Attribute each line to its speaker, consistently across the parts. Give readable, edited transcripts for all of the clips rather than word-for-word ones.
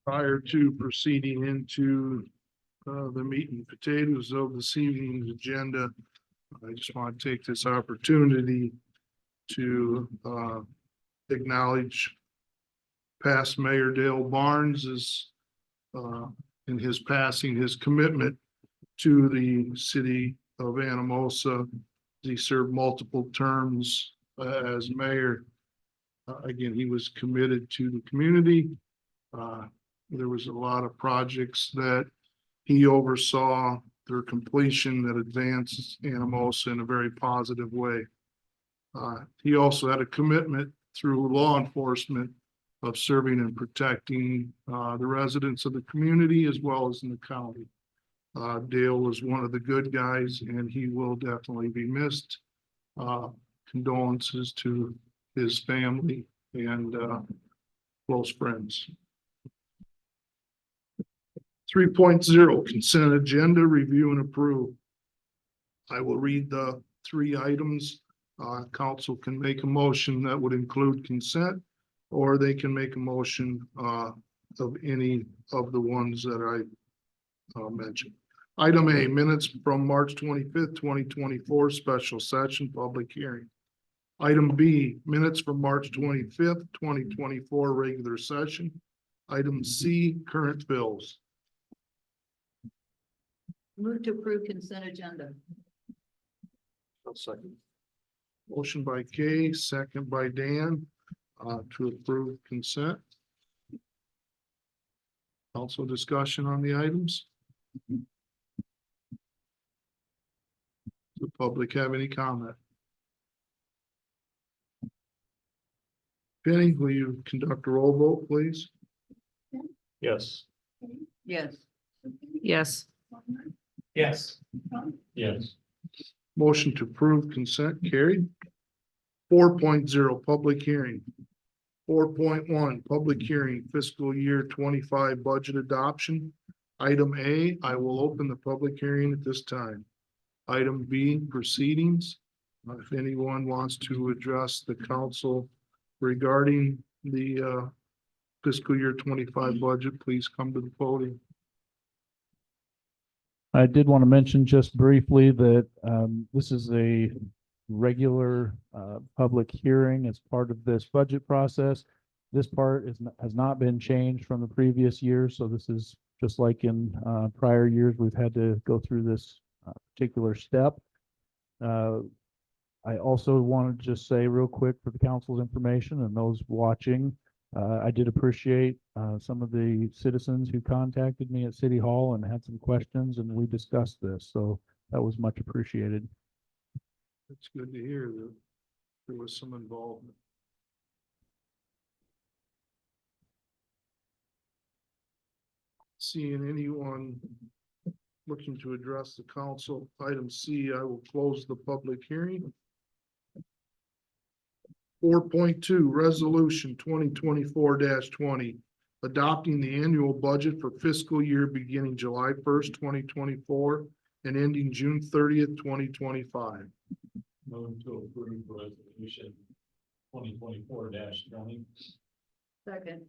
Speaker 1: Prior to proceeding into the meat and potatoes of this evening's agenda, I just want to take this opportunity to acknowledge past Mayor Dale Barnes's in his passing, his commitment to the city of Anamosa. He served multiple terms as mayor. Again, he was committed to the community. There was a lot of projects that he oversaw their completion that advances Anamosa in a very positive way. He also had a commitment through law enforcement of serving and protecting the residents of the community as well as in the county. Dale was one of the good guys and he will definitely be missed. Condolences to his family and close friends. 3.0 consent agenda, review and approve. I will read the three items. Council can make a motion that would include consent, or they can make a motion of any of the ones that I mentioned. Item A, minutes from March 25th, 2024, special session, public hearing. Item B, minutes from March 25th, 2024, regular session. Item C, current bills.
Speaker 2: Move to approve consent agenda.
Speaker 1: I'll second. Motion by Kay, second by Dan, to approve consent. Also discussion on the items. Does the public have any comment? Penny, will you conduct a roll vote, please?
Speaker 3: Yes.
Speaker 2: Yes.
Speaker 4: Yes.
Speaker 3: Yes. Yes.
Speaker 1: Motion to approve consent carried. 4.0 public hearing. 4.1 public hearing fiscal year 25 budget adoption. Item A, I will open the public hearing at this time. Item B, proceedings. If anyone wants to address the council regarding the fiscal year 25 budget, please come to the podium.
Speaker 5: I did want to mention just briefly that this is a regular public hearing as part of this budget process. This part has not been changed from the previous year, so this is just like in prior years, we've had to go through this particular step. I also wanted to just say real quick for the council's information and those watching, I did appreciate some of the citizens who contacted me at City Hall and had some questions, and we discussed this, so that was much appreciated.
Speaker 1: It's good to hear that there was some involvement. Seeing anyone looking to address the council, item C, I will close the public hearing. 4.2 resolution 2024-20, adopting the annual budget for fiscal year beginning July 1st, 2024 and ending June 30th, 2025.
Speaker 3: Move to approve resolution 2024-20.
Speaker 2: Second.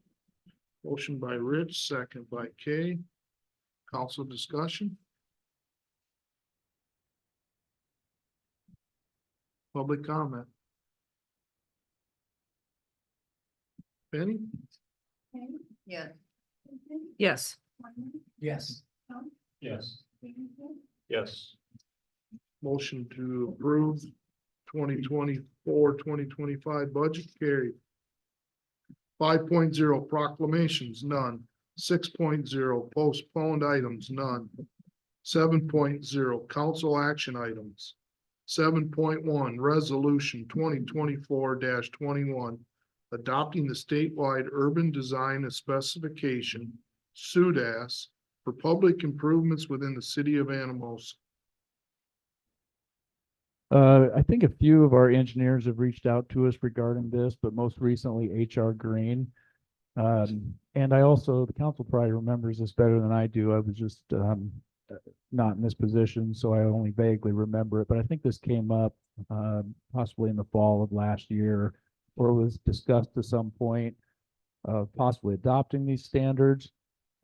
Speaker 1: Motion by Rich, second by Kay. Council discussion. Public comment. Penny?
Speaker 2: Yes.
Speaker 4: Yes.
Speaker 3: Yes. Yes. Yes.
Speaker 1: Motion to approve 2024-2025 budget carried. 5.0 proclamations, none. 6.0 postponed items, none. 7.0 council action items. 7.1 resolution 2024-21, adopting the statewide urban design and specification, SUDAS, for public improvements within the city of Anamosa.
Speaker 5: I think a few of our engineers have reached out to us regarding this, but most recently HR Green. And I also, the council probably remembers this better than I do. I was just not in this position, so I only vaguely remember it. But I think this came up possibly in the fall of last year, or was discussed to some point of possibly adopting these standards.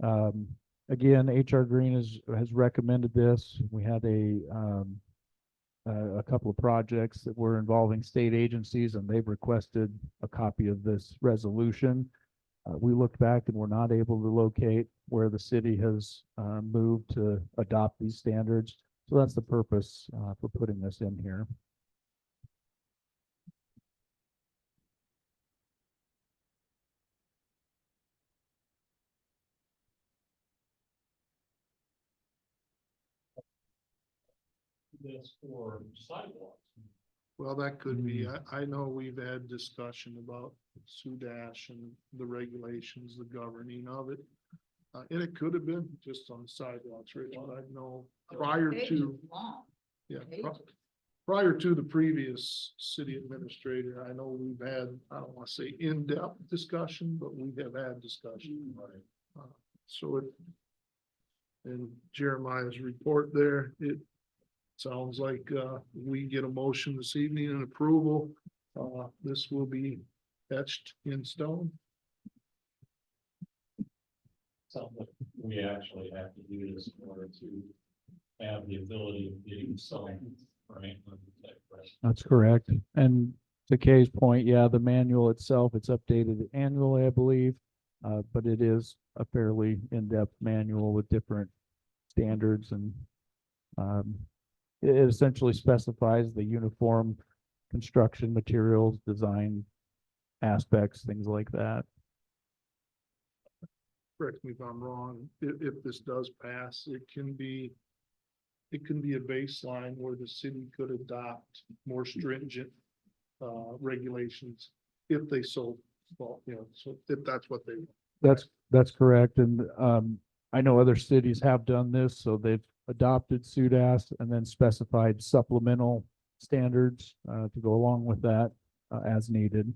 Speaker 5: Again, HR Green has recommended this. We had a couple of projects that were involving state agencies, and they've requested a copy of this resolution. We looked back and were not able to locate where the city has moved to adopt these standards. So that's the purpose for putting this in here.
Speaker 3: That's for sidewalks.
Speaker 1: Well, that could be, I know we've had discussion about Sudash and the regulations, the governing of it. And it could have been just on the sidewalks, Rich, but I know prior
Speaker 2: Page
Speaker 1: to,
Speaker 2: is long.
Speaker 1: yeah,
Speaker 2: Pages.
Speaker 1: prior to the previous city administrator, I know we've had, I don't want to say in-depth discussion, but we have had discussion. So it, in Jeremiah's report there, it sounds like, we get a motion this evening and approval. This will be etched in stone.
Speaker 3: Sounds like we actually have to do this in order to have the ability of getting some, right?
Speaker 5: That's correct. And to Kay's point, yeah, the manual itself, it's updated annually, I believe. But it is a fairly in-depth manual with different standards, and it essentially specifies the uniform construction materials, design aspects, things like that.
Speaker 1: Correct me if I'm wrong, if this does pass, it can be a baseline where the city could adopt more stringent regulations if they so, well, so if that's what they want.
Speaker 5: That's correct. And I know other cities have done this, so they've adopted SUDAS and then specified supplemental standards to go along with that as needed.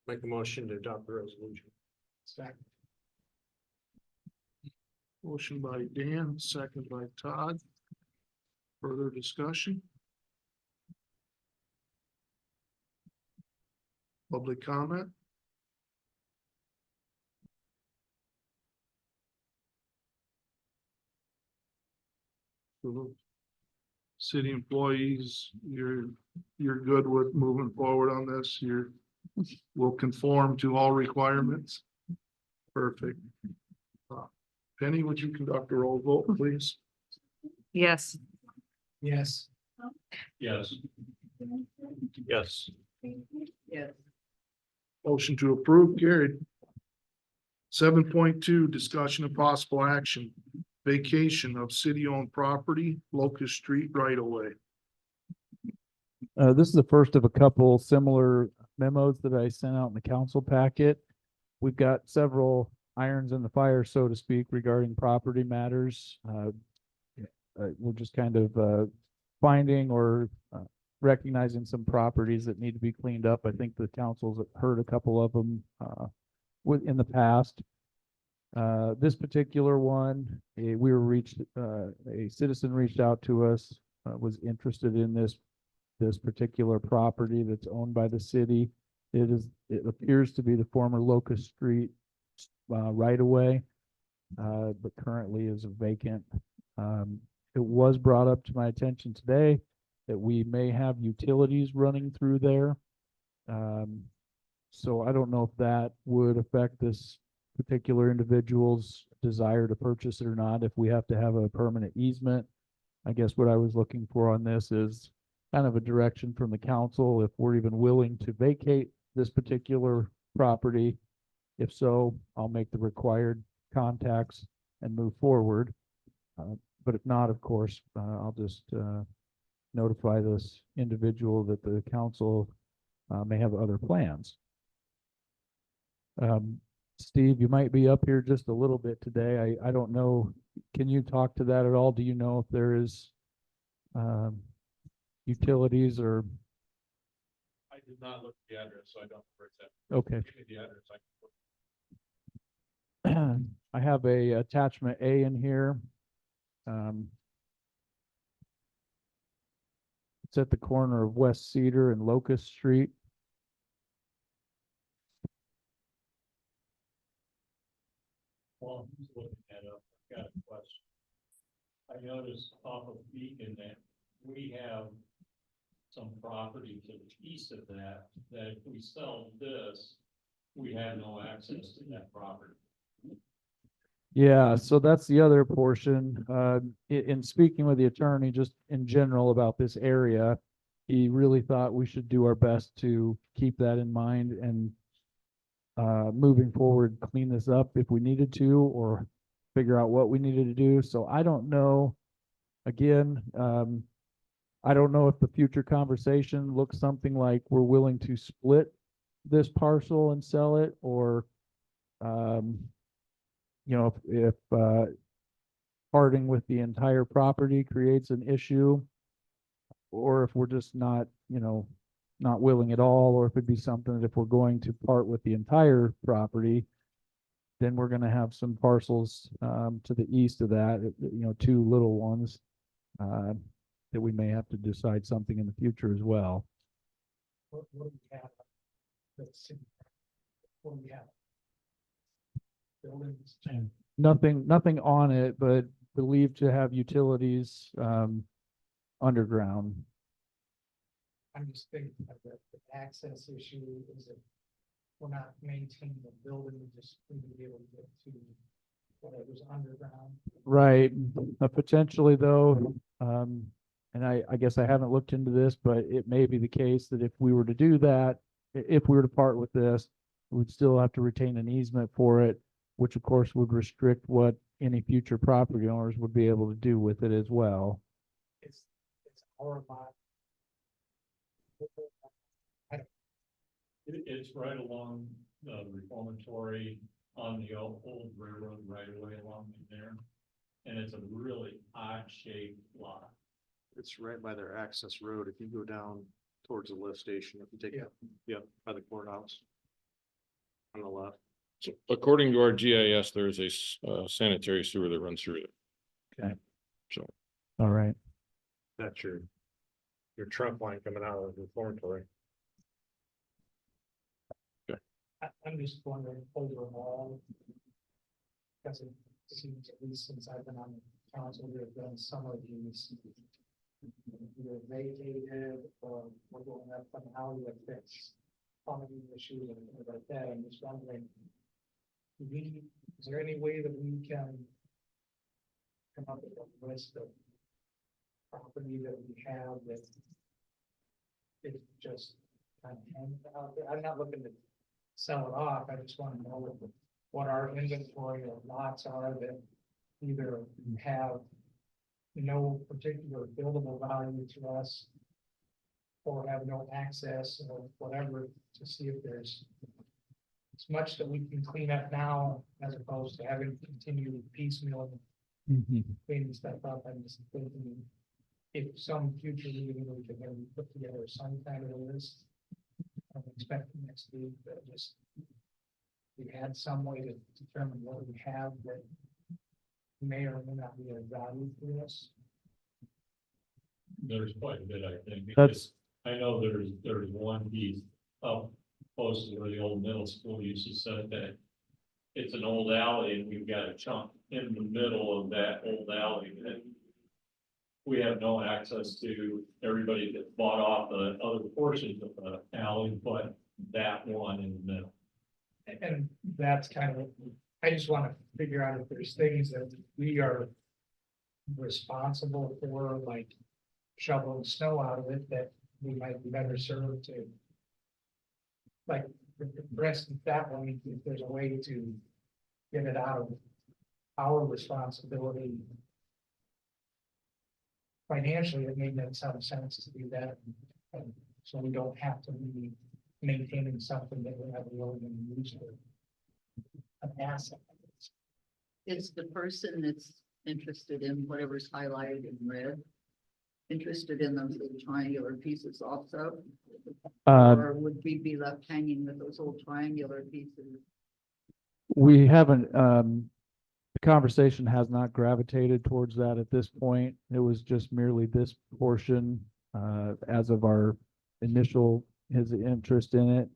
Speaker 3: Make a motion to adopt the resolution.
Speaker 1: Second. Motion by Dan, second by Todd. Further discussion? Public comment? City employees, you're good with moving forward on this? Will conform to all requirements? Perfect. Penny, would you conduct a roll vote, please?
Speaker 4: Yes.
Speaker 3: Yes. Yes. Yes.
Speaker 2: Yes.
Speaker 1: Motion to approve carried. 7.2, discussion of possible action, vacation of city-owned property, Locust Street right away.
Speaker 5: This is the first of a couple similar memos that I sent out in the council packet. We've got several irons in the fire, so to speak, regarding property matters. We're just kind of finding or recognizing some properties that need to be cleaned up. I think the council's heard a couple of them in the past. This particular one, we were reached, a citizen reached out to us, was interested in this particular property that's owned by the city. It appears to be the former Locust Street right away, but currently is vacant. It was brought up to my attention today that we may have utilities running through there. So I don't know if that would affect this particular individual's desire to purchase it or not, if we have to have a permanent easement. I guess what I was looking for on this is kind of a direction from the council, if we're even willing to vacate this particular property. If so, I'll make the required contacts and move forward. But if not, of course, I'll just notify this individual that the council may have other plans. Steve, you might be up here just a little bit today. I don't know. Can you talk to that at all? Do you know if there is utilities or?
Speaker 3: I did not look at the address, so I don't know where it's at.
Speaker 5: Okay.
Speaker 3: Give me the address. I can look.
Speaker 5: I have a attachment A in here. It's at the corner of West Cedar and Locust Street.
Speaker 3: question. I noticed off of Beacon that we have some property to the east of that, that if we sell this, we have no access to that property.
Speaker 5: Yeah, so that's the other portion. In speaking with the attorney, just in general about this area, he really thought we should do our best to keep that in mind and moving forward, clean this up if we needed to, or figure out what we needed to do. So I don't know. Again, I don't know if the future conversation looks something like we're willing to split this parcel and sell it, or you know, if parting with the entire property creates an issue, or if we're just not, you know, not willing at all, or if it'd be something that if we're going to part with the entire property, then we're gonna have some parcels to the east of that, you know, two little ones that we may have to decide something in the future as well.
Speaker 6: What do we have? Let's see. What do we have? Buildings.
Speaker 5: Nothing on it, but believed to have utilities underground.
Speaker 6: I'm just thinking of the access issue is that we're not maintaining the building, we just need to be able to get to whatever's underground.
Speaker 5: Right, potentially though, and I guess I haven't looked into this, but it may be the case that if we were to do that, if we were to part with this, we'd still have to retain an easement for it, which of course would restrict what any future property owners would be able to do with it as well.
Speaker 6: It's our lot.
Speaker 3: It's right along the reformatory on the old railroad right away along in there. And it's a really odd shaped lot.
Speaker 7: It's right by their access road. If you go down towards the lift station, if you take, yeah, by the courthouse. On the left.
Speaker 8: So according to our GIS, there is a sanitary sewer that runs through there.
Speaker 5: Okay.
Speaker 8: So.
Speaker 5: All right.
Speaker 7: That's your trunk line coming out of the reformatory.
Speaker 6: I'm just wondering overall. Because it seems, at least since I've been on the council, there have been some of these. Either vacated or we're going up on how we fix plumbing issues and things like that. I'm just wondering. Is there any way that we can come up with a list of property that we have that is just kind of hanging out there? I'm not looking to sell it off. I just want to know what our inventory of lots are that either have no particular buildable value to us or have no access or whatever, to see if there's as much that we can clean up now as opposed to having to continue piecemeal cleaning stuff up. I'm just thinking if some future meeting we can maybe put together some kind of a list. I'm expecting next week, but just we had some way to determine what we have that may or may not be of value to us.
Speaker 3: There's quite a bit, I think.
Speaker 5: That's-
Speaker 3: because I know there's one piece up close to where the old middle school used to set that. It's an old alley and we've got a chunk in the middle of that old alley that we have no access to. Everybody that bought off the other portions of the alley, but that one in the middle.
Speaker 6: And that's kind of, I just want to figure out if there's things that we are responsible for, like shoveling snow out of it, that we might be better served to. Like, for instance, that one, if there's a way to get it out of our responsibility. Financially, it may make some sense to do that, so we don't have to be maintaining something that we have really going to use for an asset.
Speaker 2: Is the person that's interested in whatever's highlighted in red interested in those little triangular pieces also? Or would we be left hanging with those little triangular pieces?
Speaker 5: We haven't, the conversation has not gravitated towards that at this point. It was just merely this portion, as of our initial, his interest in it.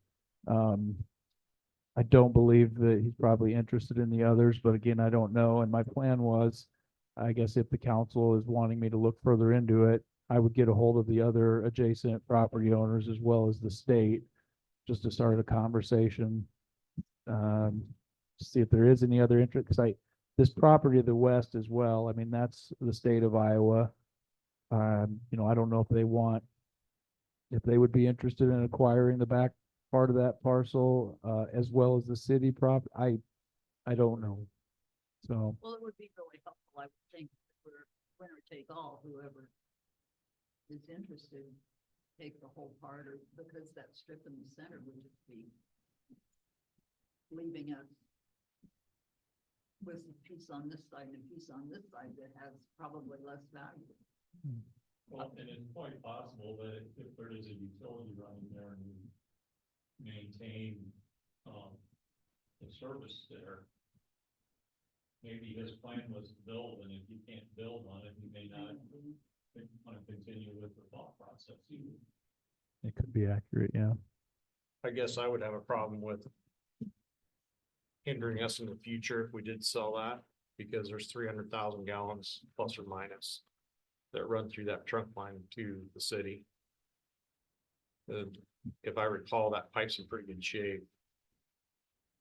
Speaker 5: I don't believe that he's probably interested in the others, but again, I don't know. And my plan was I guess if the council is wanting me to look further into it, I would get a hold of the other adjacent property owners as well as the state, just to start a conversation. To see if there is any other interest, because this property to the west as well, I mean, that's the state of Iowa. I don't know if they would be interested in acquiring the back part of that parcel, as well as the city I don't know. So,
Speaker 2: Well, it would be really helpful, I would think, for winner take all, whoever is interested, take the whole part, or because that strip in the center would just be leaving us with a piece on this side and a piece on this side that has probably less value.
Speaker 3: Well, and it's quite possible that if there is a utility running there and we maintain, the service there, maybe his plan was to build, and if he can't build on it, he may not want to continue with the thought process either.
Speaker 5: it could be accurate, yeah.
Speaker 7: I guess I would have a problem with hindering us in the future if we did sell that, because there's 300,000 gallons plus or minus that run through that trunk line to the city. And if I recall, that pipe's in pretty good shape.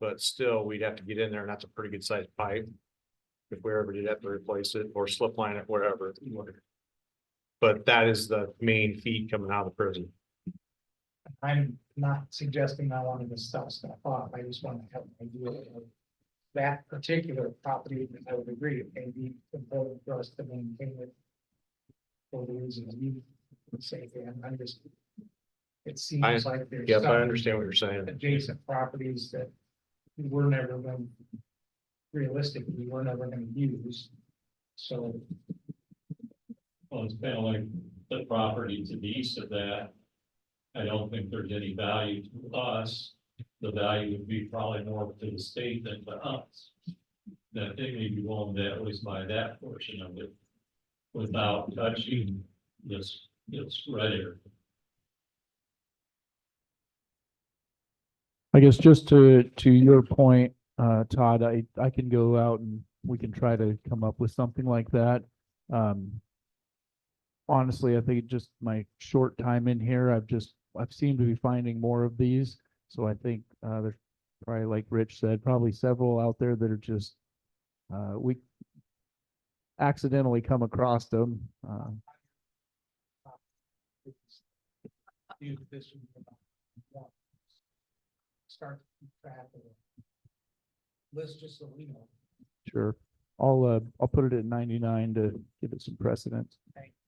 Speaker 7: But still, we'd have to get in there, and that's a pretty good sized pipe. If we ever did have to replace it or slip line it, wherever. But that is the main feed coming out of the prison.
Speaker 6: I'm not suggesting I wanted to sell stuff off, I just want to have an idea of that particular property. I would agree, it may be important for us to maintain it for the reasons you would say, and I'm just, it seems like there's
Speaker 7: Yes, I
Speaker 6: some
Speaker 7: understand what you're saying.
Speaker 6: adjacent properties that we were never going, realistically, we were never going to use. So
Speaker 3: Well, it's kind of like the property to the east of that. I don't think there's any value to us. The value would be probably more to the state than to us. That they may be willing to at least buy that portion of it without touching this red area.
Speaker 5: I guess just to your point, Todd, I can go out and we can try to come up with something like that. Honestly, I think just my short time in here, I've seemed to be finding more of these. So I think, there's probably, like Rich said, probably several out there that are just, we accidentally come across them.
Speaker 6: use this one. Start to keep track of it. List just so we know.
Speaker 5: Sure. I'll put it at 99 to give it some precedence.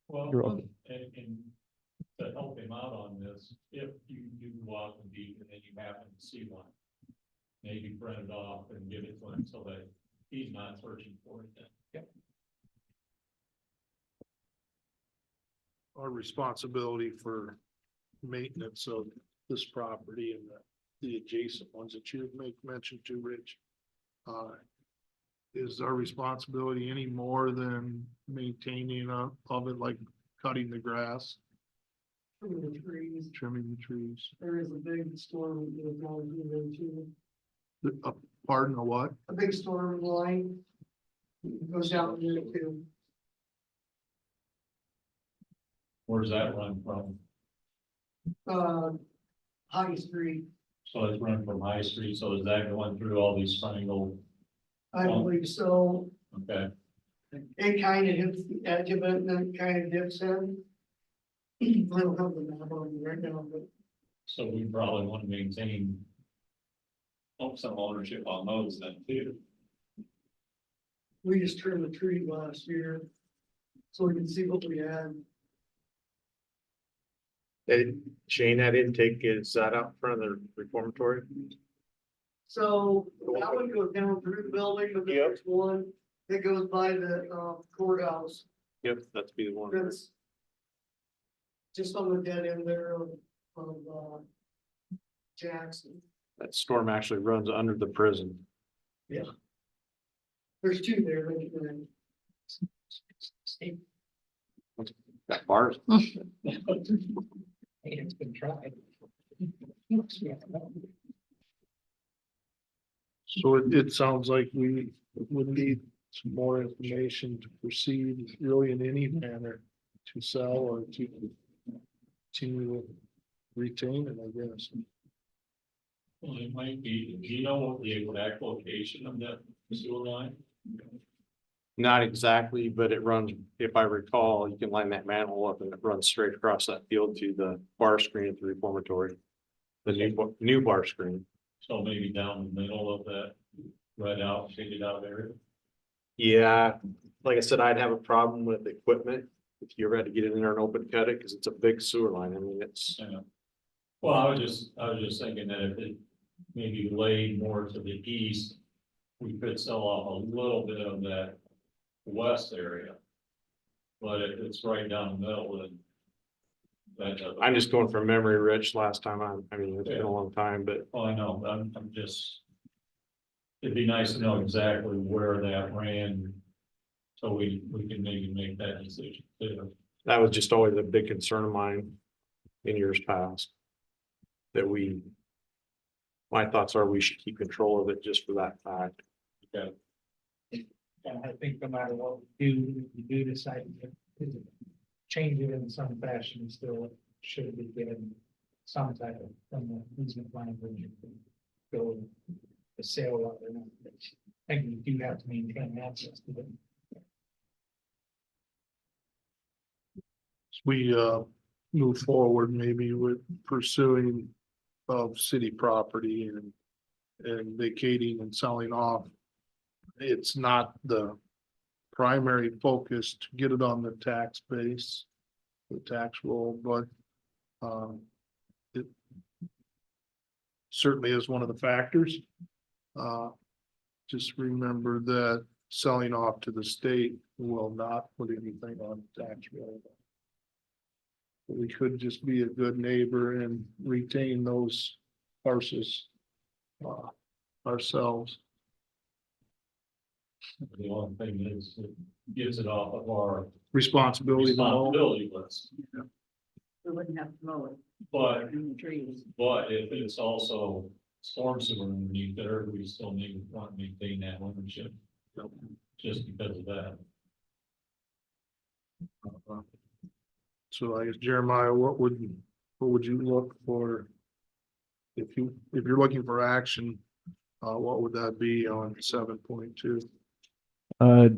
Speaker 3: Well,
Speaker 5: You're welcome.
Speaker 3: and to help him out on this, if you do go out and deep and then you happen to see one, maybe print it off and give it to him so that he's not searching for it then.
Speaker 1: Our responsibility for maintenance of this property and the adjacent ones that you make mention to, Rich. Is our responsibility any more than maintaining of it, like cutting the grass,
Speaker 9: Trimming the trees,
Speaker 1: trimming the trees?
Speaker 9: there is a big storm that is going through there too.
Speaker 1: Pardon, a what?
Speaker 9: A big storm line goes down there too.
Speaker 3: Where's that run from?
Speaker 9: High Street,
Speaker 3: So it's run from High Street, so is that going through all these triangle?
Speaker 9: I believe so.
Speaker 3: Okay,
Speaker 9: It kind of hits the edge of it and then kind of dips in. I don't have the map on me right now, but
Speaker 3: so we probably want to maintain some ownership on those then too.
Speaker 9: we just trimmed the tree last year. So we can see what we had.
Speaker 7: Shane, that intake, is that out front of the reformatory?
Speaker 9: So that one goes down through the building, but then
Speaker 7: Yep.
Speaker 9: there's one that goes by the courthouse.
Speaker 7: Yep, that's be the one.
Speaker 9: That's just on the dead end there of Jackson.
Speaker 7: That storm actually runs under the prison.
Speaker 9: There's two there.
Speaker 7: Got bars.
Speaker 6: It's been tried.
Speaker 1: So it sounds like we would need some more information to proceed really in any manner to sell or to continue to retain it, I guess.
Speaker 3: Well, it might be, do you know what the exact location of that sewer line?
Speaker 7: Not exactly, but it runs, if I recall, you can line that manhole up and it runs straight across that field to the bar screen at the reformatory. The new bar screen.
Speaker 3: So maybe down the middle of that red out, shaded out area.
Speaker 7: Yeah, like I said, I'd have a problem with equipment if you ever had to get in there and open cut it, because it's a big sewer line. I mean, it's,
Speaker 3: Yeah. Well, I was just thinking that if it maybe laid more to the east, we could sell off a little bit of that west area. But if it's right down the middle, then that doesn't.
Speaker 7: I'm just going from memory, Rich, last time I mean, it's been a long time, but
Speaker 3: Oh, I know, I'm just. It'd be nice to know exactly where that ran. So we can maybe make that decision too.
Speaker 7: that was just always a big concern of mine in years past. That my thoughts are we should keep control of it just for that fact.
Speaker 3: Okay.
Speaker 6: And I think no matter what we do, if we do decide to change it in some fashion, still should be given some type of, from the easement language. Go the sale of it. I think we do have to maintain access to it.
Speaker 1: We move forward maybe with pursuing of city property and vacating and selling off. It's not the primary focus to get it on the tax base, the tax roll, but it certainly is one of the factors. Just remember that selling off to the state will not put anything on the tax roll. We could just be a good neighbor and retain those parcels ourselves.
Speaker 3: The only thing is, it gets it off of our
Speaker 1: Responsibility. to all.
Speaker 3: responsibility list.
Speaker 2: We wouldn't have to mow it
Speaker 3: But,
Speaker 2: in the trees.
Speaker 3: but if it's also storm sewer underneath there, we still need to want to maintain that ownership. Just because of that.
Speaker 1: So I guess Jeremiah, what would you look for? If you're looking for action, what would that be on 7.2?
Speaker 5: I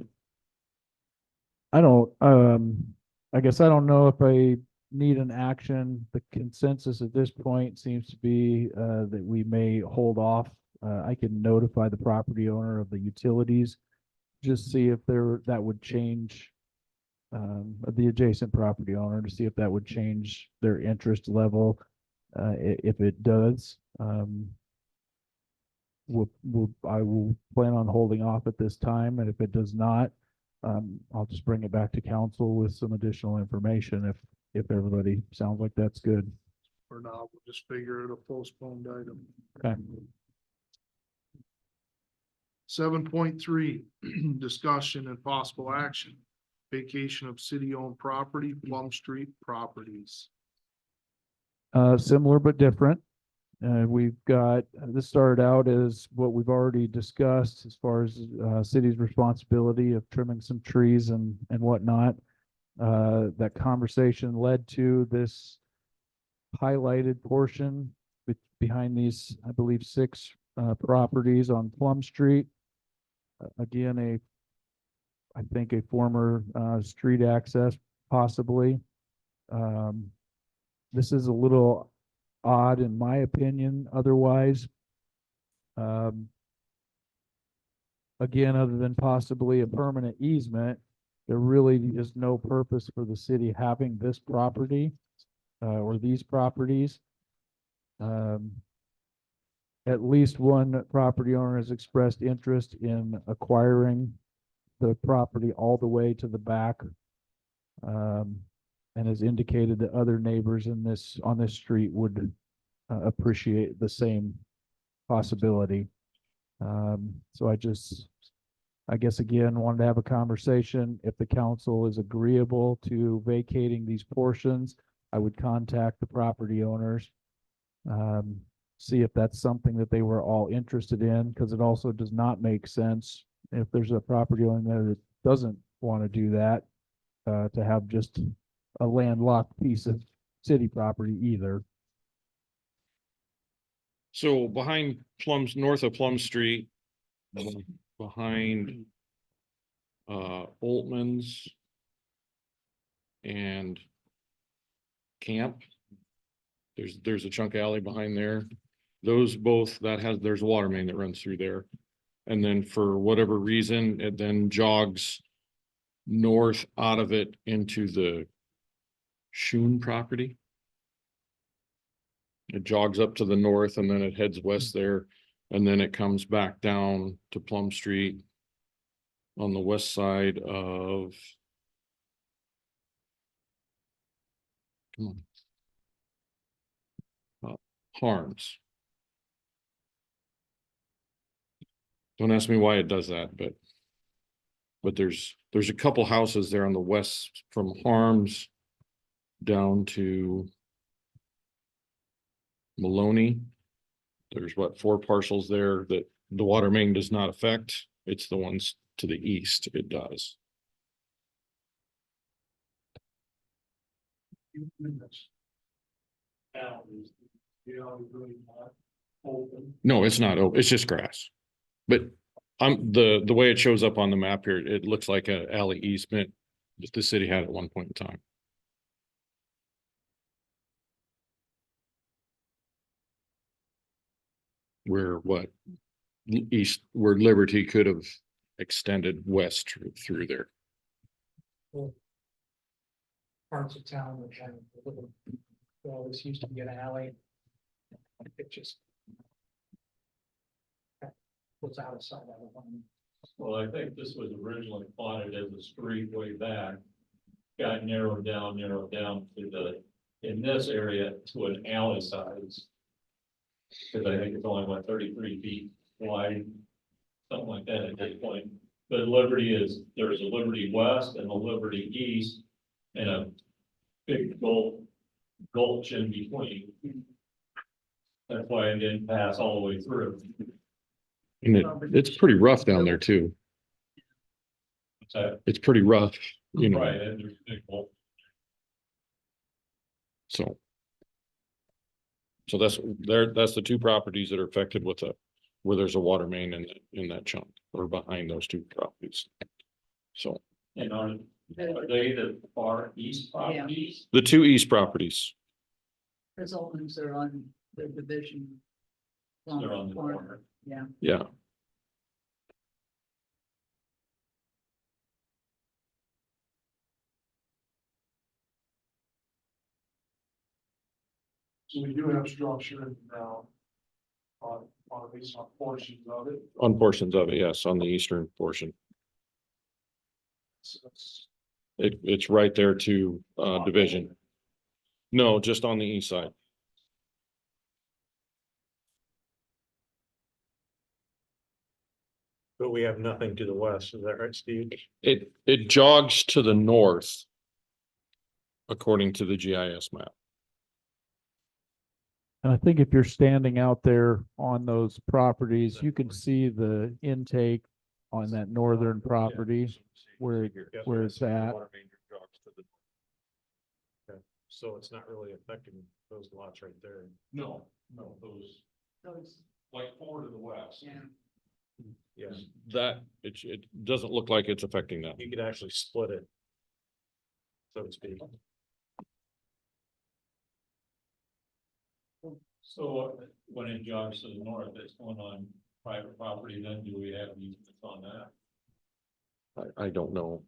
Speaker 5: guess I don't know if I need an action. The consensus at this point seems to be, that we may hold off. I can notify the property owner of the utilities, just see if that would change, the adjacent property owner, to see if that would change their interest level. If it does, I will plan on holding off at this time, and if it does not, I'll just bring it back to council with some additional information if everybody sounds like that's good.
Speaker 1: For now, we'll just figure it a postponed item.
Speaker 5: Okay.
Speaker 1: 7.3, discussion and possible action. Vacation of city-owned property, Plum Street properties.
Speaker 5: Similar but different. We've got, this started out as what we've already discussed as far as city's responsibility of trimming some trees and whatnot. That conversation led to this highlighted portion behind these, I believe, 6 properties on Plum Street. Again, I think a former street access, possibly. This is a little odd in my opinion, otherwise. Again, other than possibly a permanent easement, there really is no purpose for the city having this property or these properties. At least one property owner has expressed interest in acquiring the property all the way to the back, and has indicated that other neighbors on this street would appreciate the same possibility. So I guess again, wanted to have a conversation. If the council is agreeable to vacating these portions, I would contact the property owners. See if that's something that they were all interested in, because it also does not make sense if there's a property owner there that doesn't want to do that, to have just a landlocked piece of city property either.
Speaker 8: So behind Plums, north of Plum Street, behind Oltman's and Camp. There's a chunk alley behind there. Those both, there's a water main that runs through there. And then for whatever reason, it then jogs north out of it into the Schoon property. It jogs up to the north and then it heads west there. And then it comes back down to Plum Street on the west side of. Come on. Harms. Don't ask me why it does that, but there's a couple houses there on the west from Harms down to Maloney. There's 4 parcels there that the water main does not affect. It's the ones to the east it does. No, it's not open. It's just grass. But the way it shows up on the map here, it looks like an alley easement that the city had at one point in time. Where east, where Liberty could have extended west through there.
Speaker 6: Parts of town that kind of, well, this used to be an alley. It just was out of sight.
Speaker 3: Well, I think this was originally plotted as a street way back. Got narrowed down to in this area to an alley size. Cause I think it's only 33 feet wide, something like that at this point. But there's a Liberty West and a Liberty East and a big gulch in between. That's why it didn't pass all the way through.
Speaker 8: And it's pretty rough down there too.
Speaker 3: So,
Speaker 8: It's pretty rough, you know,
Speaker 3: right, and there's a big gulch.
Speaker 8: so. So that's the 2 properties that are affected where there's a water main in that chunk or behind those 2 properties. So
Speaker 3: And are they the far east properties?
Speaker 8: the 2 east properties,
Speaker 2: Resultants are on the division.
Speaker 3: They're on the corner.
Speaker 2: Yeah.
Speaker 8: yeah.
Speaker 1: So we do have structure in the ground. On at least on portions of it.
Speaker 8: On portions of it, yes, on the eastern portion.
Speaker 1: So it's
Speaker 8: It's right there to division. No, just on the east side.
Speaker 7: But we have nothing to the west, is that right, Steve?
Speaker 8: It jogs to the north. According to the GIS map.
Speaker 5: And I think if you're standing out there on those properties, you can see the intake on that northern property where it's at.
Speaker 7: Okay, so it's not really affecting those lots right there.
Speaker 8: No,
Speaker 3: Those,
Speaker 2: Those,
Speaker 3: like 4 to the west.
Speaker 2: yeah.
Speaker 7: Yeah,
Speaker 8: that, it doesn't look like it's affecting that.
Speaker 7: you could actually split it. So to speak.
Speaker 3: So when it jogs to the north, it's going on private property, then do we have easements on that?
Speaker 8: I don't know.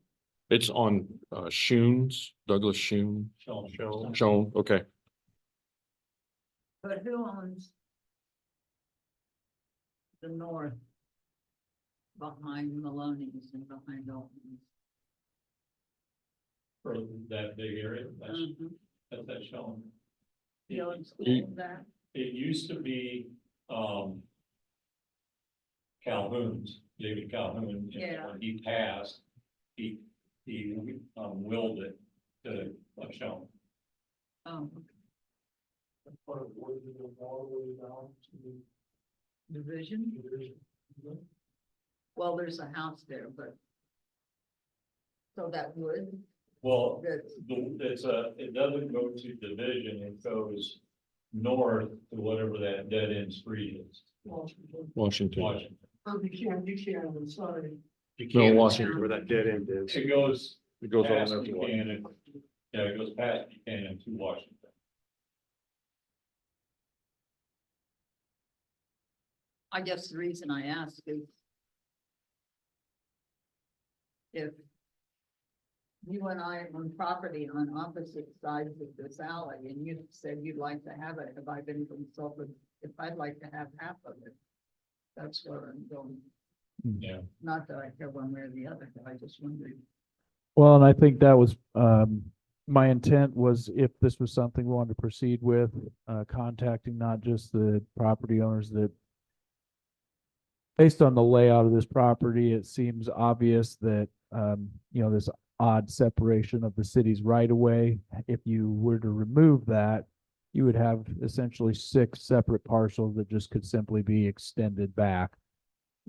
Speaker 8: It's on Schoon's, Douglas Schoon. Shown, okay.
Speaker 2: But who owns the north? Behind Maloney's and behind Alton's.
Speaker 3: For that big area,
Speaker 2: Mhm.
Speaker 3: that's shown.
Speaker 2: He owns
Speaker 8: He-
Speaker 2: that.
Speaker 3: It used to be, Calhoun's, David Calhoun, and
Speaker 2: Yeah.
Speaker 3: when he passed, he willed it to Sean.
Speaker 2: Oh,
Speaker 1: part of the word that goes all the way down to
Speaker 2: division.
Speaker 1: the division.
Speaker 2: Well, there's a house there, but. So that would,
Speaker 3: Well,
Speaker 2: that's,
Speaker 3: it doesn't go to division, it goes north to whatever that dead end street is.
Speaker 9: Washington.
Speaker 8: Washington.
Speaker 3: Washington.
Speaker 9: You can't, I'm sorry.
Speaker 7: You
Speaker 8: No,
Speaker 7: can't,
Speaker 8: Washington.
Speaker 7: where that dead end is.
Speaker 3: It goes
Speaker 8: It goes on
Speaker 3: past
Speaker 8: up to Washington.
Speaker 3: Buchanan. Yeah, it goes past Buchanan to Washington.
Speaker 2: I guess the reason I ask is. If. You and I own property on opposite sides of this alley and you said you'd like to have it, have I been consulted if I'd like to have half of it? That's where I'm going,
Speaker 3: Yeah.
Speaker 2: not that I care one way or the other, but I just wondered.
Speaker 5: Well, and I think that was, my intent was if this was something we wanted to proceed with, contacting not just the property owners that based on the layout of this property, it seems obvious that, this odd separation of the city's right of way. If you were to remove that, you would have essentially 6 separate parcels that just could simply be extended back.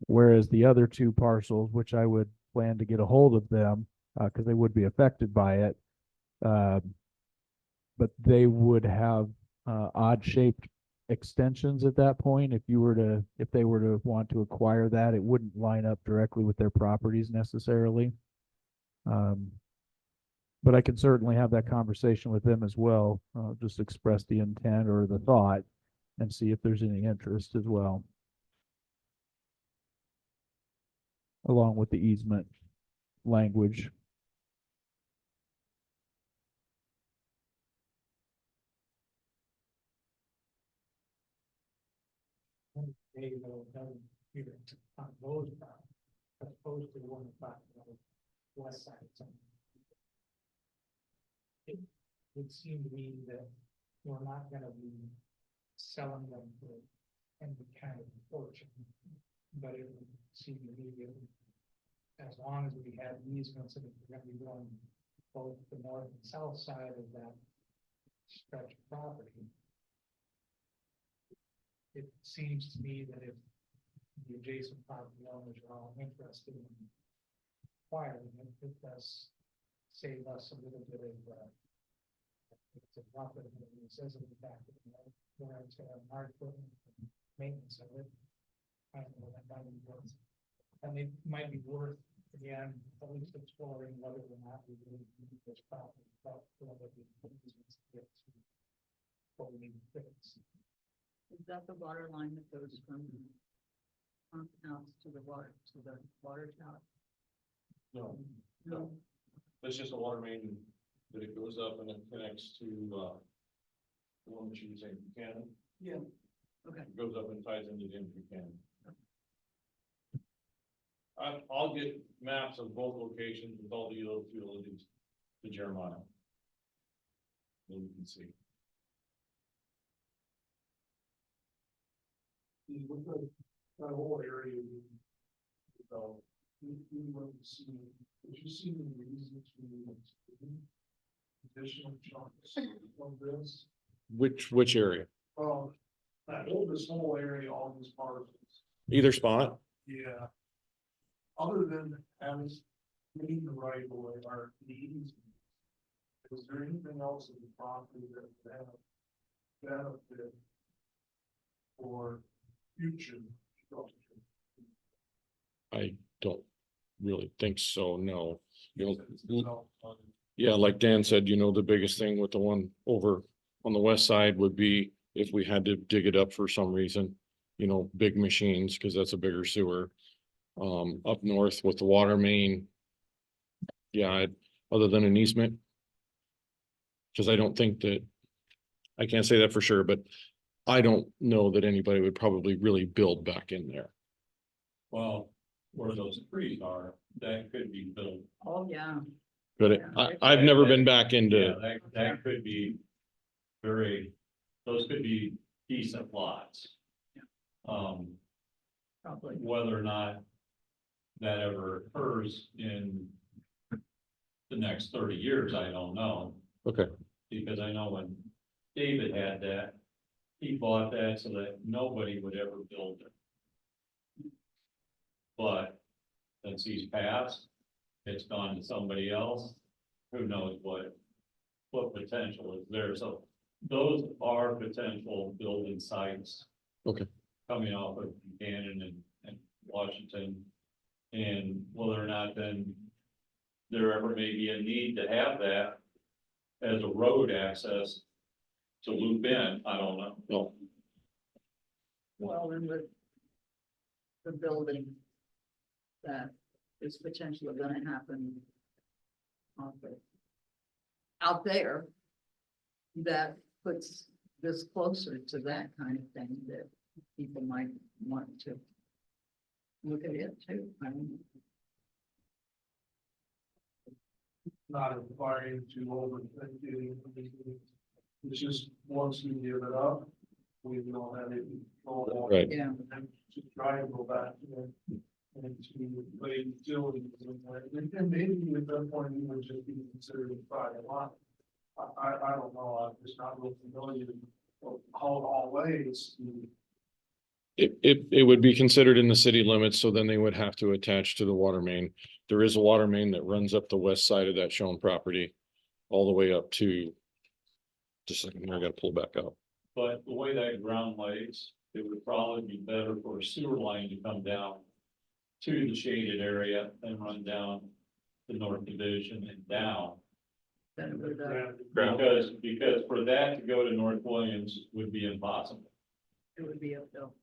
Speaker 5: Whereas the other 2 parcels, which I would plan to get a hold of them, because they would be affected by it. But they would have odd shaped extensions at that point. If they were to want to acquire that, it wouldn't line up directly with their properties necessarily. But I can certainly have that conversation with them as well. Just express the intent or the thought and see if there's any interest as well. Along with the easement language.
Speaker 6: Maybe they'll done here on those properties, as opposed to the one about the west side. of town. It would seem to me that we're not gonna be selling them for any kind of fortune. But it would seem to me that as long as we have easements and if we're gonna be going both the north and south side of that stretch of property. It seems to me that if the adjacent property owners are all interested in acquiring it, it does save us a little bit of, it's a profit, and it says in the back, where it's a hard equipment, maintenance of it. I don't know what that value was. And it might be worth, again, at least exploring whether or not we really need this property, but whether we get to what we need to fix.
Speaker 2: Is that the water line that goes from pump house to the water tower?
Speaker 8: No,
Speaker 2: No.
Speaker 8: it's just a water main that it goes up and it connects to, the one that you were saying, Buchanan.
Speaker 9: Yeah.
Speaker 2: Okay.
Speaker 8: It goes up and ties into the Buchanan. I'll get maps of both locations with all the utilities to Jeremiah. Then you can see.
Speaker 1: With that whole area. We want to see, if you see the reasons we additional chunks of this.
Speaker 8: Which area?
Speaker 1: That this whole area, all these parcels.
Speaker 8: Either spot?
Speaker 1: Yeah. Other than having the right of way or needs. Is there anything else in the property that have benefit for future structure?
Speaker 8: I don't really think so, no. You know,
Speaker 1: No.
Speaker 8: yeah, like Dan said, the biggest thing with the one over on the west side would be if we had to dig it up for some reason. Big machines, because that's a bigger sewer. Up north with the water main. Yeah, other than an easement. Because I don't think that, I can't say that for sure, but I don't know that anybody would probably really build back in there.
Speaker 3: Well, where those trees are, that could be built.
Speaker 2: Oh, yeah.
Speaker 8: But I've never been back
Speaker 3: Yeah,
Speaker 8: into,
Speaker 3: that could be those could be decent lots.
Speaker 2: Probably.
Speaker 3: Whether or not that ever occurs in the next 30 years, I don't know.
Speaker 8: okay,
Speaker 3: Because I know when David had that, he bought that so that nobody would ever build it. But since he's passed, it's gone to somebody else. Who knows what potential is there, so those are potential building sites.
Speaker 8: Okay.
Speaker 3: Coming off of Buchanan and Washington, and whether or not then there ever may be a need to have that as a road access to loop in, I don't know.
Speaker 8: No,
Speaker 2: Well, and with the building that is potentially gonna happen out there, that puts this closer to that kind of thing that people might want to look at it too. I mean,
Speaker 1: Not requiring to overthink it. It's just once you give it up, we don't have any control.
Speaker 8: right.
Speaker 2: yeah,
Speaker 1: And then to try and go back to them and to lay utilities in there. And maybe at that point, you would just be considered a private lot. I don't know, I'm just not real familiar with how it all lays.
Speaker 8: It would be considered in the city limits, so then they would have to attach to the water main. There is a water main that runs up the west side of that shown property, all the way up to. Just a second, I gotta pull back up.
Speaker 3: But the way that ground lays, it would probably be better for a sewer line to come down to the shaded area and run down the North Division and down.
Speaker 2: then it would,
Speaker 3: Because for that to go to North Williams would be impossible.
Speaker 2: it would be uphill.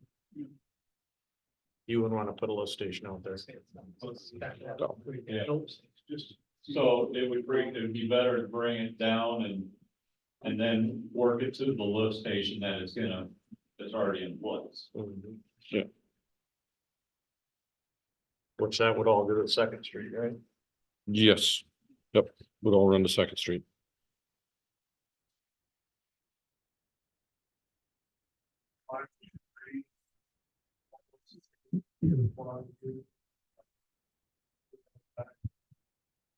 Speaker 7: You wouldn't want to put a lift station out there.
Speaker 3: Yeah.
Speaker 1: Just.
Speaker 3: So it would be better to bring it down and then work it to the lift station that it's already in place.
Speaker 8: Yeah.
Speaker 7: Which that would all go to Second Street, right?
Speaker 8: Yes, yep, would all run to Second Street.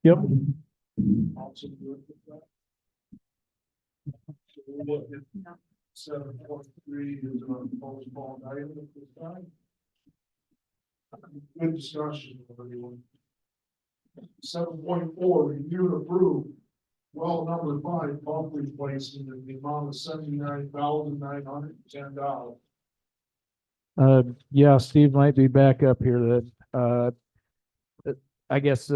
Speaker 5: Yep.
Speaker 1: Also do it with that. So we'll look at 7.3 is a postponed item at this time. Good discussion, everyone. 7.4, review and approve. Well, number 5, pump replacement in the amount of $79,910.
Speaker 5: Yeah, Steve might be back up here that, I guess,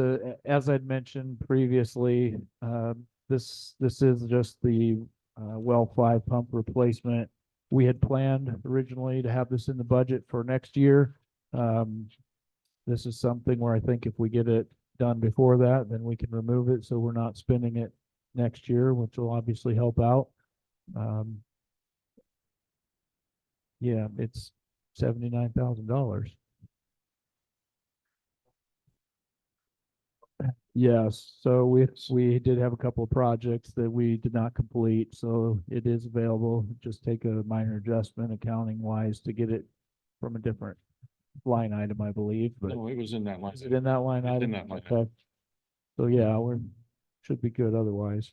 Speaker 5: as I'd mentioned previously, this is just the, well 5 pump replacement. We had planned originally to have this in the budget for next year. This is something where I think if we get it done before that, then we can remove it, so we're not spending it next year, which will obviously help out. Yeah, it's $79,000. Yes, so we did have a couple of projects that we did not complete, so it is available. Just take a minor adjustment accounting wise to get it from a different line item, I believe, but
Speaker 8: No, it was in that line.
Speaker 5: is it in that line
Speaker 8: It's in
Speaker 5: item?
Speaker 8: that line
Speaker 5: Okay. So yeah, should be good otherwise.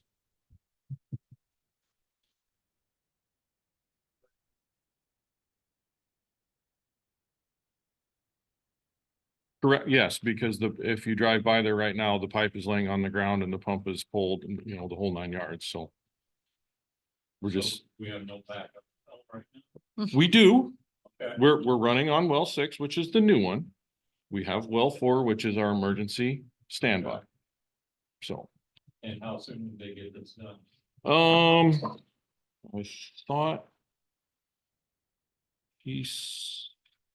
Speaker 8: Correct, yes, because if you drive by there right now, the pipe is laying on the ground and the pump is pulled, and the whole 9 yards, so. We're just,
Speaker 3: We have no backup right now.
Speaker 8: we do,
Speaker 3: Okay.
Speaker 8: we're running on well 6, which is the new one. We have well 4, which is our emergency standby. So,
Speaker 3: And how soon do they get this done?
Speaker 8: I thought.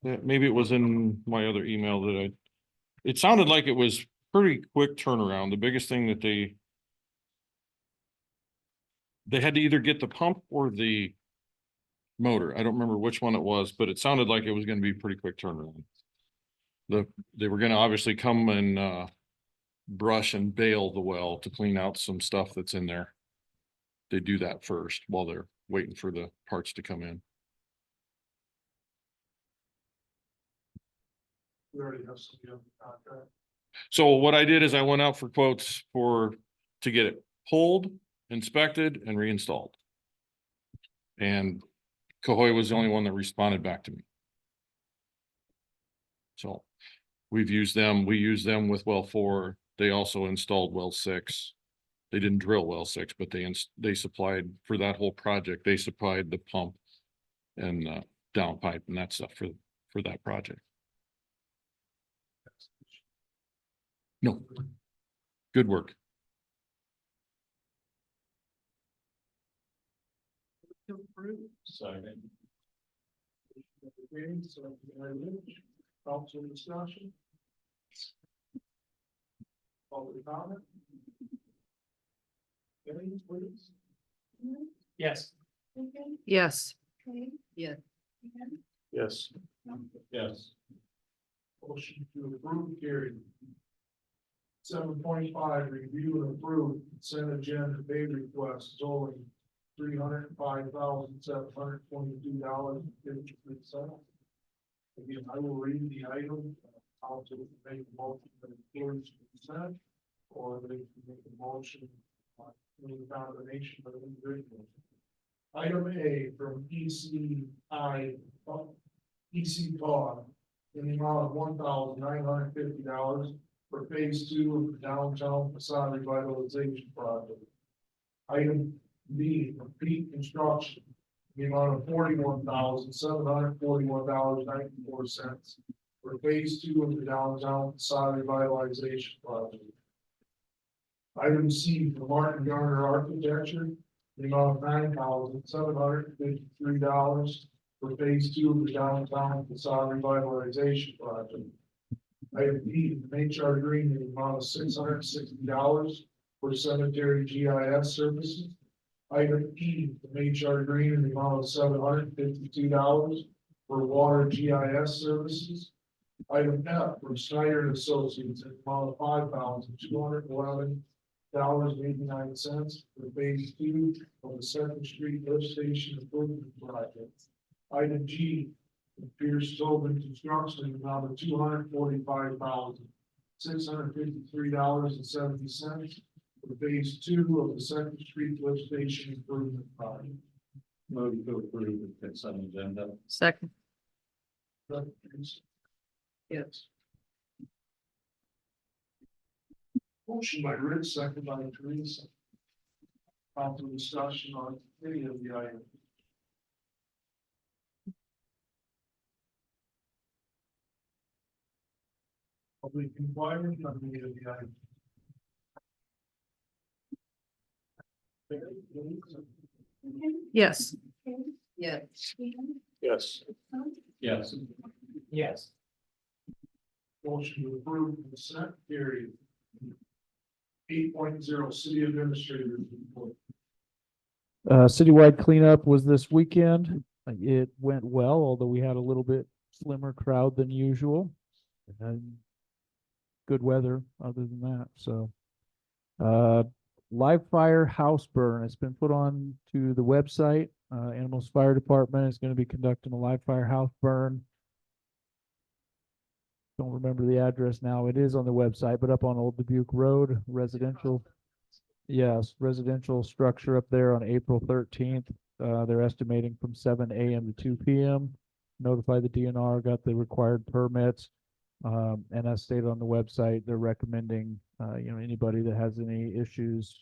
Speaker 8: Maybe it was in my other email that it sounded like it was pretty quick turnaround. The biggest thing that they had to either get the pump or the motor. I don't remember which one it was, but it sounded like it was gonna be pretty quick turnaround. They were gonna obviously come and brush and bail the well to clean out some stuff that's in there. They do that first while they're waiting for the parts to come in.
Speaker 1: We already have somebody on the contract.
Speaker 8: So what I did is I went out for quotes to get it pulled, inspected, and reinstalled. And Cahoy was the only one that responded back to me. So We've used them, we use them with well 4. They also installed well 6. They didn't drill well 6, but they supplied for that whole project, they supplied the pump and down pipe and that stuff for that project. No. Good work.
Speaker 3: Second.
Speaker 1: Okay, so, council discussion. Public comment. Any, please?
Speaker 6: Yes.
Speaker 4: Yes.
Speaker 2: Yes.
Speaker 7: Yes.
Speaker 3: Yes.
Speaker 1: Motion to approve carried. 7.5, review and approve consent agenda pay request totaling $305,722.53. Again, I will read the item. Council can make a motion that includes consent, or they can make a motion in combination of individuals. Item A from EC cog in the amount of $1,950 for phase 2 of the downtown facade revitalization project. Item B from Peak Construction, in the amount of $41,741.94 for phase 2 of the downtown facade revitalization project. Item C from Martin Garner Architecture, the amount of $9,753 for phase 2 of the downtown facade revitalization project. Item B from HR Green, the amount of $660 for cemetery GIS services. Item E from HR Green, in the amount of $752 for water GIS services. Item F from Snyder and Associates, in the amount of $5,211.89 for phase 2 of the Second Street Lift Station Improvement Project. Item G from Pierce Tobin Construction, in the amount of $245,653.70 for phase 2 of the Second Street Lift Station Improvement Project.
Speaker 3: Move to approve the consent agenda.
Speaker 4: Second.
Speaker 2: Yes.
Speaker 1: Motion by Rich, second by Teresa. Council discussion on any of the items. Public inquiry on any of the items.
Speaker 4: Yes.
Speaker 2: Yes.
Speaker 7: Yes.
Speaker 3: Yes.
Speaker 6: Yes.
Speaker 1: Motion to approve consent carried. 8.0 city administrators report.
Speaker 5: Citywide cleanup was this weekend. It went well, although we had a little bit slimmer crowd than usual. And good weather other than that, so. Live fire house burn, it's been put on to the website. Anamosa Fire Department is going to be conducting a live fire house burn. Don't remember the address now. It is on the website, but up on Old Dubuque Road, residential. Yes, residential structure up there on April 13th. They're estimating from 7 a.m. to 2 p.m. Notify the DNR, got the required permits. And as stated on the website, they're recommending, anybody that has any issues,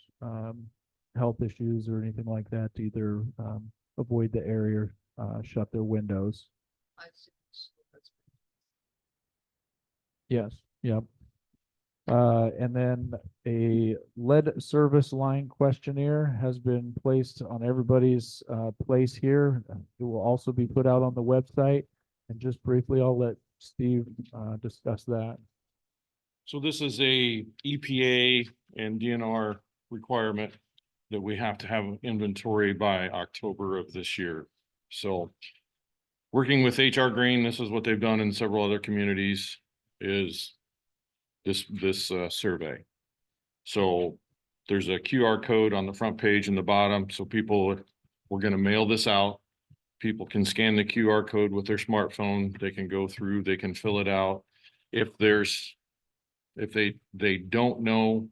Speaker 5: health issues or anything like that, to either avoid the area, shut their windows. Yes, yep. And then a lead service line questionnaire has been placed on everybody's place here. It will also be put out on the website. And just briefly, I'll let Steve discuss that.
Speaker 8: So this is a EPA and DNR requirement that we have to have inventory by October of this year. So working with HR Green, this is what they've done in several other communities, is this survey. So there's a QR code on the front page and the bottom. So we're going to mail this out. People can scan the QR code with their smartphone. They can go through, they can fill it out. If they don't know,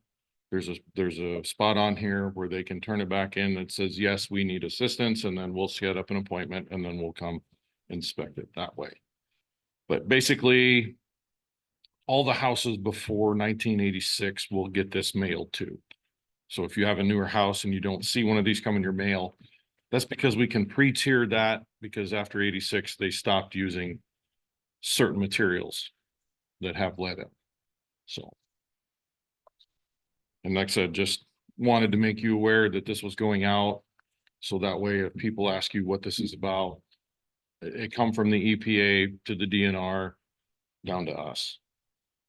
Speaker 8: there's a spot on here where they can turn it back in that says, yes, we need assistance, and then we'll set up an appointment and then we'll come inspect it that way. But basically, all the houses before 1986 will get this mailed too. So if you have a newer house and you don't see one of these come in your mail, that's because we can pre-tier that, because after 86, they stopped using certain materials that have lead in. So. And like I said, just wanted to make you aware that this was going out. So that way, if people ask you what this is about, it come from the EPA to the DNR down to us.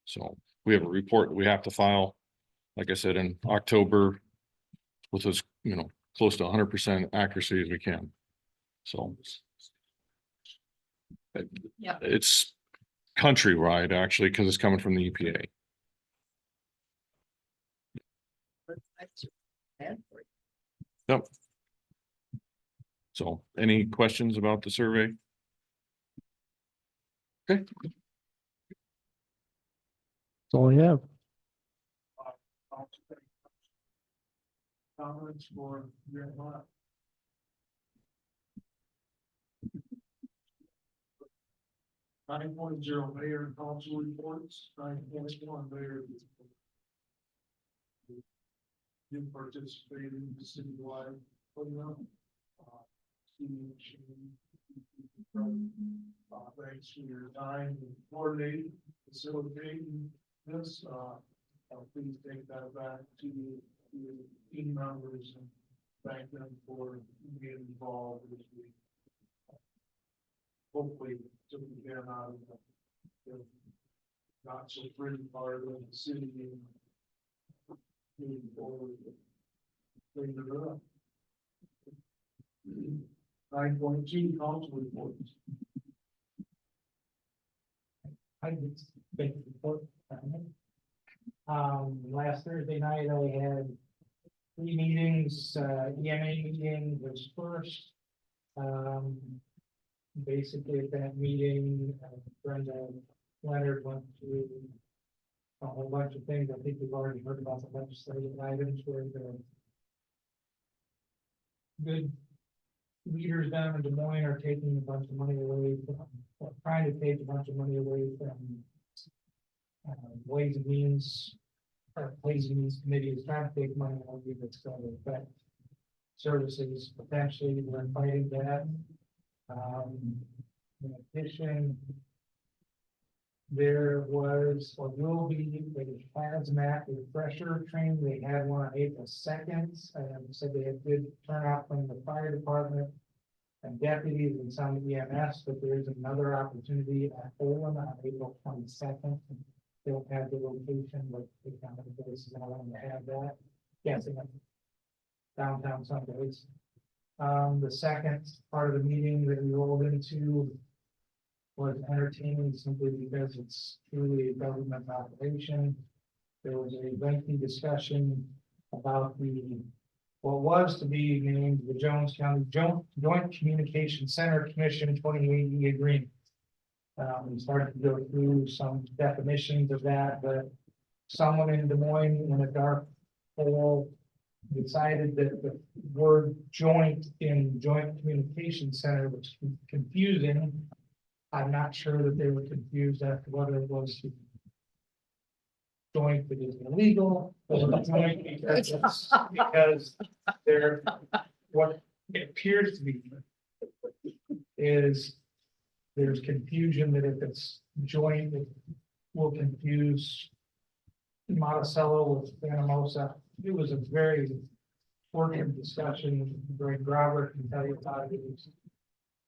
Speaker 8: So we have a report that we have to file, like I said, in October with as, close to 100% accuracy as we can. So.
Speaker 2: Yeah.
Speaker 8: It's countrywide actually, because it's coming from the EPA.
Speaker 2: That's bad for you.
Speaker 8: Yep. So any questions about the survey? Okay.
Speaker 5: That's all I have.
Speaker 1: Comments for your lot? 9.0 mayor and council reports, 9.1 mayor. You participated in the citywide program. Thanks for your time and coordinating, facilitating this. Please take that back to the team members and thank them for being involved as we hopefully took them out of the not so pretty part of the city and moving forward. Clean it up. 9.2 council reports.
Speaker 6: I just make a report. Last Thursday night, I had 3 meetings, EMA meeting was first. Basically at that meeting, Brenda Leonard went through a whole bunch of things. I think we've already heard about the legislative items where the good leaders down in Des Moines are taking a bunch of money away from, or trying to take a bunch of money away from Ways and Means, or Ways and Means Committee is trying to take money away that's going to affect services. Potentially, we're fighting that. In addition, there was or will be a hazmat refresher training. They had one on April 2nd. Said they had good turnout from the fire department and deputies and some EMS, but there is another opportunity at Olin on April 22nd. They don't have the location, but they kind of places I want to have that. Guessing downtown someplace. The second part of the meeting that we rolled into was entertaining simply because it's truly a government operation. There was a lengthy discussion about what was to be named the Jones County Joint Communication Center Commission 2080 agreement. We started to go through some definitions of that, but someone in Des Moines in a dark hole decided that the word joint in Joint Communication Center was confusing. I'm not sure that they were confused as to whether it was joint that is illegal or joint because they're what it appears to be is there's confusion that if it's joint, it will confuse Monticello with Anamosa. It was a very important discussion. Greg Robert can tell you about it. It was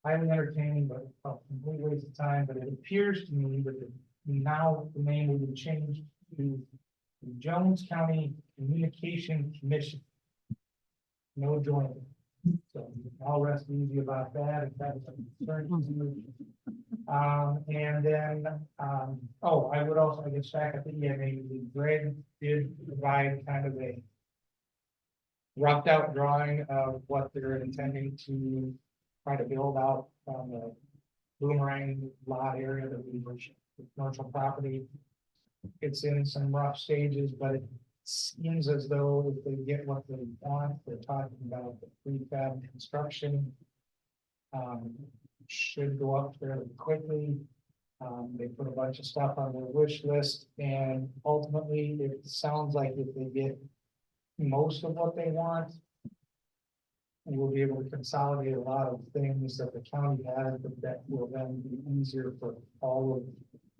Speaker 6: highly entertaining, but a complete waste of time. But it appears to me that now the name will be changed to the Jones County Communication Commission. No joint. So I'll rest easy about that if that's a concern to you. And then, oh, I would also, I guess back at the EMA, Greg did provide kind of a roughed out drawing of what they're intending to try to build out on the Boomerang lot area that we were commercial property. It's in some rough stages, but it seems as though if they get what they want, they're talking about the prefab construction. Should go up fairly quickly. They put a bunch of stuff on their wish list, and ultimately, it sounds like if they get most of what they want, we'll be able to consolidate a lot of things that the county has, but that will then be easier for all of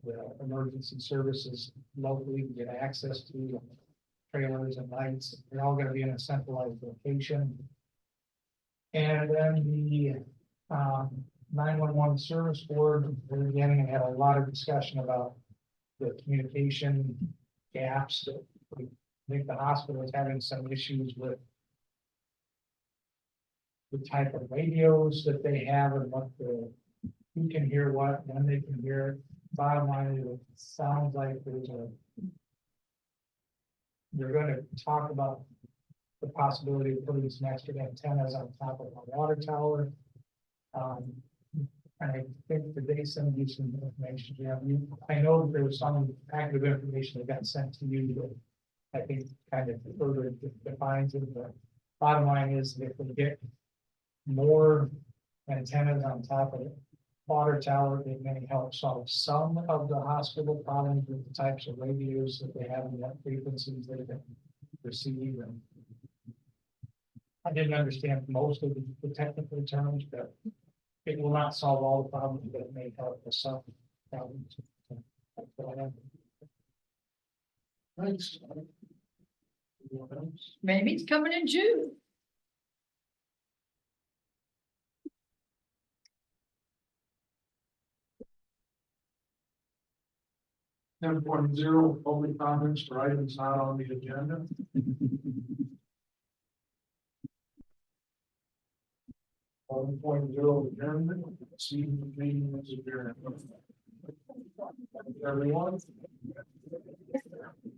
Speaker 6: the emergency services locally to get access to trailers and lights. They're all gonna be in a centralized location. And then the 911 service board, we're beginning and had a lot of discussion about the communication gaps that we think the hospital is having some issues with the type of radios that they have and what the, who can hear what, when they can hear it. Bottom line is, it sounds like they're gonna talk about the possibility of putting some extra antennas on top of a water tower. And I think today some you some information, I know that there was some packet of information that got sent to you that I think kind of further defines it, but bottom line is if we get more antennas on top of the water tower, it may help solve some of the hospital problems with the types of radios that they have in that frequencies they can receive. And I didn't understand most of the technical terms, but it will not solve all the problems, but it may help with some problems. That's what I have.
Speaker 1: Thanks.
Speaker 2: Maybe it's coming in June.
Speaker 1: Ten point zero, public comments for items not on the agenda. One point zero adjournment, see the meeting is adjourned. Everyone.